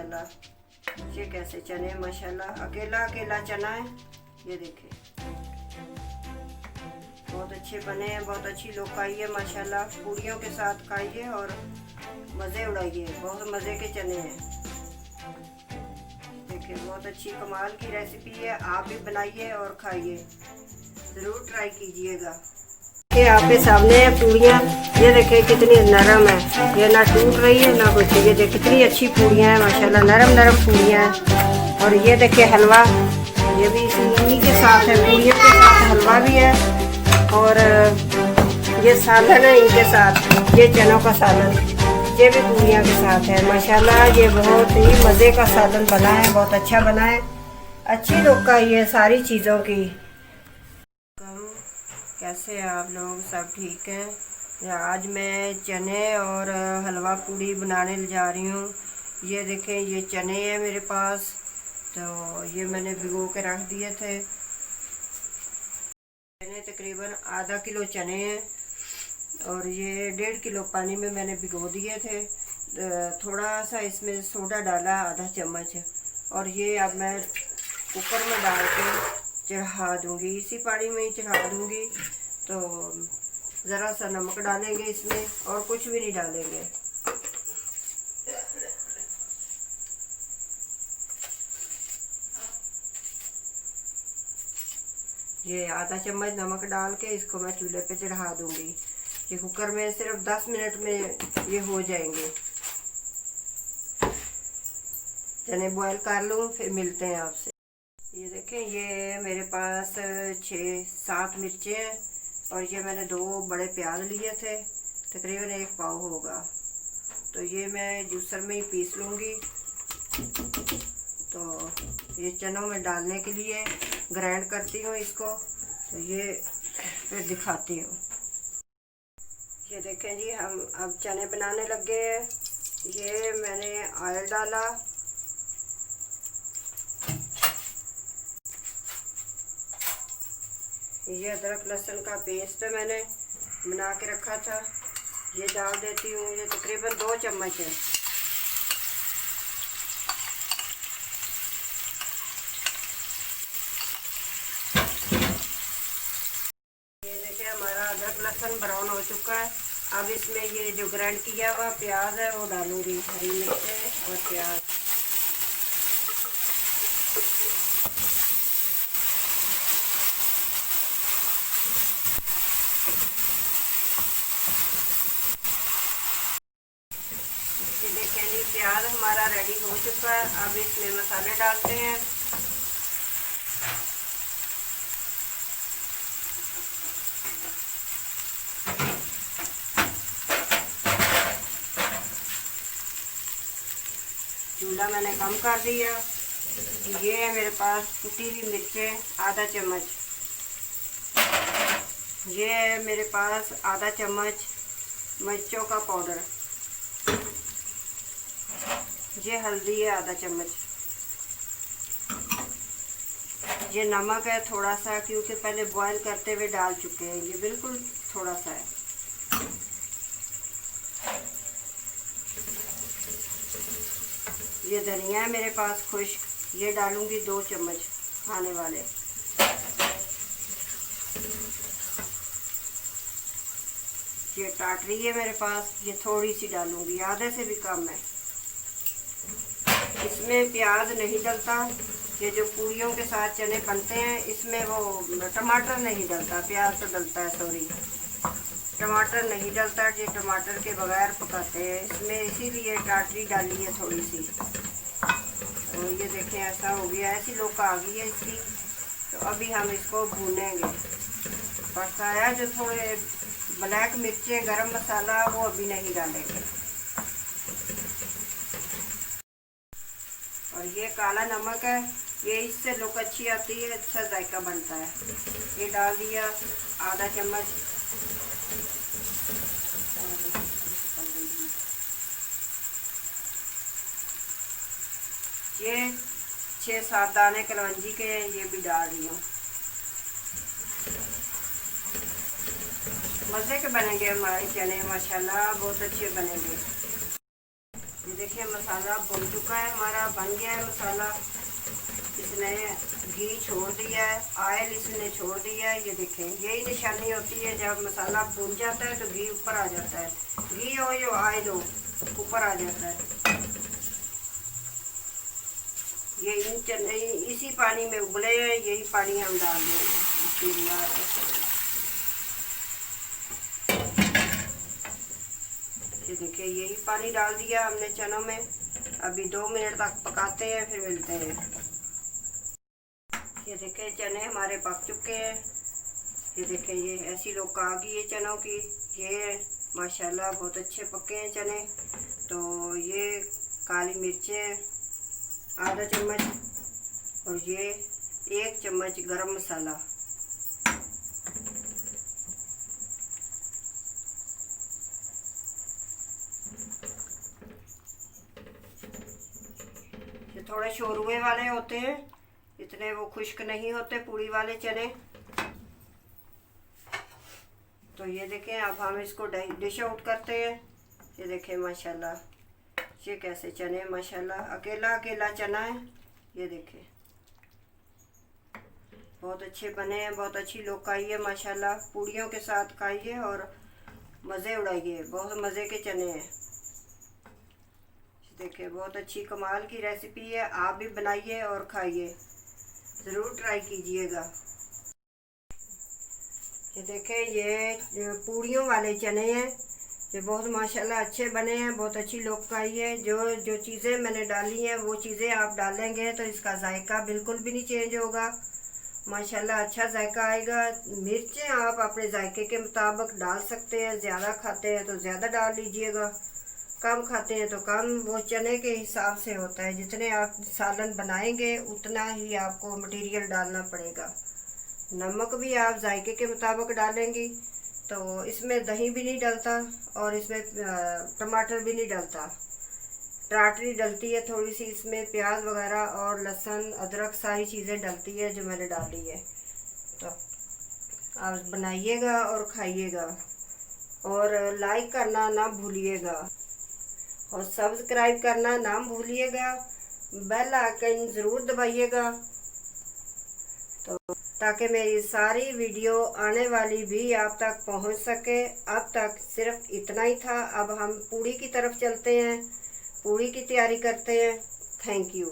माशाल्लाह। ये कैसे चने माशाल्लाह, अकेला अकेला चना है। ये देखें बहुत अच्छे बने हैं, बहुत अच्छी लोग खाइए माशाल्लाह। पूड़ियों के साथ खाइए और मज़े उड़ाइए, बहुत मज़े के चने हैं। देखिए बहुत अच्छी कमाल की रेसिपी है, आप भी बनाइए और खाइए, ज़रूर ट्राई कीजिएगा। यहाँ पे सामने है पूड़ियाँ, ये देखिए कितनी नरम है, ये ना टूट रही है ना कुछ। ये देखिए कितनी अच्छी पूड़ियाँ हैं माशाल्लाह, नरम नरम पूड़ियाँ हैं। और ये देखिए हलवा, ये भी इन्हीं के साथ है, पूड़ियों के साथ हलवा भी है। और ये सालन है इनके साथ, ये चनों का सालन, ये भी पूड़ियों के साथ है माशाल्लाह। ये बहुत ही मज़े का सालन बना है, बहुत अच्छा बना है। अच्छी लोग का ये सारी चीज़ों की। कैसे हैं आप लोग, सब ठीक हैं? आज मैं चने और हलवा पूड़ी बनाने जा रही हूँ। ये देखें ये चने हैं मेरे पास, तो ये मैंने भिगो के रख दिए थे। मैंने तकरीबन आधा किलो चने हैं और ये 1.5 किलो पानी में मैंने भिगो दिए थे। थोड़ा सा इसमें सोडा डाला, आधा चम्मच। और ये अब मैं कुकर में डाल के चढ़ा दूँगी, इसी पानी में ही चढ़ा दूँगी। तो ज़रा सा नमक डालेंगे इसमें और कुछ भी नहीं डालेंगे। ये आधा चम्मच नमक डाल के इसको मैं चूल्हे पे चढ़ा दूँगी। ये कुकर में सिर्फ 10 मिनट में ये हो जाएंगे। चने बॉयल कर लूँ, फिर मिलते हैं आपसे। ये देखें ये मेरे पास 6-7 मिर्चें हैं और ये मैंने 2 बड़े प्याज लिए थे, तकरीबन 1 पाव होगा। तो ये मैं जूसर में ही पीस लूँगी। तो ये चनों में डालने के लिए ग्राइंड करती हूँ इसको, तो ये फिर दिखाती हूँ। ये देखें जी हम अब चने बनाने लग गए हैं। ये मैंने ऑयल डाला, ये अदरक लहसुन का पेस्ट मैंने बना के रखा था, ये डाल देती हूँ। ये तकरीबन 2 चम्मच है। ये देखिए हमारा अदरक लहसुन ब्राउन हो चुका है। अब इसमें ये जो ग्राइंड किया हुआ प्याज है वो डालूंगी, हरी मिर्चें और प्याज। ये देखें जी प्याज हमारा रेडी हो चुका है। अब इसमें मसाले डालते हैं। चूल्हा मैंने कम कर दिया। ये है मेरे पास कुटी हुई मिर्चें आधा चम्मच, ये है मेरे पास आधा चम्मच मिर्चों का पाउडर, ये हल्दी है आधा चम्मच, ये नमक है थोड़ा सा, क्योंकि पहले बॉईल करते हुए डाल चुके हैं, ये बिल्कुल थोड़ा सा है। ये धनिया है मेरे पास खुश्क, ये डालूंगी 2 चम्मच खाने वाले। ये टाटरी है मेरे पास, ये थोड़ी सी डालूंगी, आधे से भी कम है। इसमें प्याज नहीं डलता, ये जो पूड़ियों के साथ चने बनते हैं इसमें वो टमाटर नहीं डलता, प्याज तो डलता है, सॉरी टमाटर नहीं डलता। ये टमाटर के बगैर पकाते हैं इसमें, इसीलिए टाटरी डाली है थोड़ी सी। तो ये देखें ऐसा हो गया, ऐसी लोग आ गई है इसकी। तो अभी हम इसको भूनेंगे। पकाया जो थोड़े ब्लैक मिर्चें, गरम मसाला वो अभी नहीं डालेंगे। और ये काला नमक है, ये इससे लुक अच्छी आती है, अच्छा जायका बनता है। ये डाल दिया आधा चम्मच। ये 6-7 दाने कलौंजी के, ये भी डाल रही हूँ। मज़े के बनेंगे हमारे चने माशाल्लाह, बहुत अच्छे बनेंगे। ये देखिए मसाला भुन चुका है हमारा, बन गया है मसाला। इसने घी छोड़ दिया है, ऑयल इसने छोड़ दिया है। ये देखें, यही निशानी होती है जब मसाला भुन जाता है तो घी ऊपर आ जाता है। घी हो या ऑयल हो, ऊपर आ जाता है। ये इसी पानी में उबले हैं, यही पानी हम डाल देंगे। ये देखिए, यही पानी डाल दिया हमने चनों में। अभी 2 मिनट तक पकाते हैं, फिर मिलते हैं। ये देखिए, चने हमारे पक चुके हैं। ये देखिए, ये ऐसी लोग आ गई है चनों की। ये माशाल्लाह बहुत अच्छे पके हैं चने। तो ये काली मिर्चें आधा चम्मच और ये 1 चम्मच गरम मसाला। ये थोड़े शोरवे वाले होते हैं, इतने वो खुश्क नहीं होते पूड़ी वाले चने। तो ये देखें, अब हम इसको डिश आउट करते हैं। ये देखें माशाल्लाह, ये कैसे चने माशाल्लाह, अकेला अकेला चना है। ये देखें, बहुत अच्छे बने हैं, बहुत अच्छी लोग खाइए माशाल्लाह। पूड़ियों के साथ खाइए और मज़े उड़ाइए, बहुत मज़े के चने हैं। देखिए, बहुत अच्छी कमाल की रेसिपी है, आप भी बनाइए और खाइए, ज़रूर ट्राई कीजिएगा। ये देखें, ये पूड़ियों वाले चने हैं, ये बहुत माशाल्लाह अच्छे बने हैं, बहुत अच्छी लोग खाइए। जो जो चीज़ें मैंने डाली हैं वो चीज़ें आप डालेंगे तो इसका जायका बिल्कुल भी नहीं चेंज होगा। माशाल्लाह अच्छा जायका आएगा। मिर्चें आप अपने जायके के मुताबिक डाल सकते हैं, ज़्यादा खाते हैं तो ज़्यादा डाल लीजिएगा, कम खाते हैं तो कम। वो चने के हिसाब से होता है, जितने आप सालन बनाएंगे उतना ही आपको मटेरियल डालना पड़ेगा। नमक भी आप जायके के मुताबिक डालेंगी। तो इसमें दही भी नहीं डलता और इसमें टमाटर भी नहीं डलता, टाटरी डलती है थोड़ी सी, इसमें प्याज वगैरह और लहसुन अदरक सारी चीज़ें डलती है जो मैंने डाली है। तो आप बनाइएगा और खाइएगा और लाइक करना ना भूलिएगा और सब्सक्राइब करना ना भूलिएगा। बेल आइकन ज़रूर दबाइएगा तो ताकि मेरी सारी वीडियो आने वाली भी आप तक पहुंच सके। अब तक सिर्फ इतना ही था, अब हम पूड़ी की तरफ चलते हैं, पूड़ी की तैयारी करते हैं। Thank you.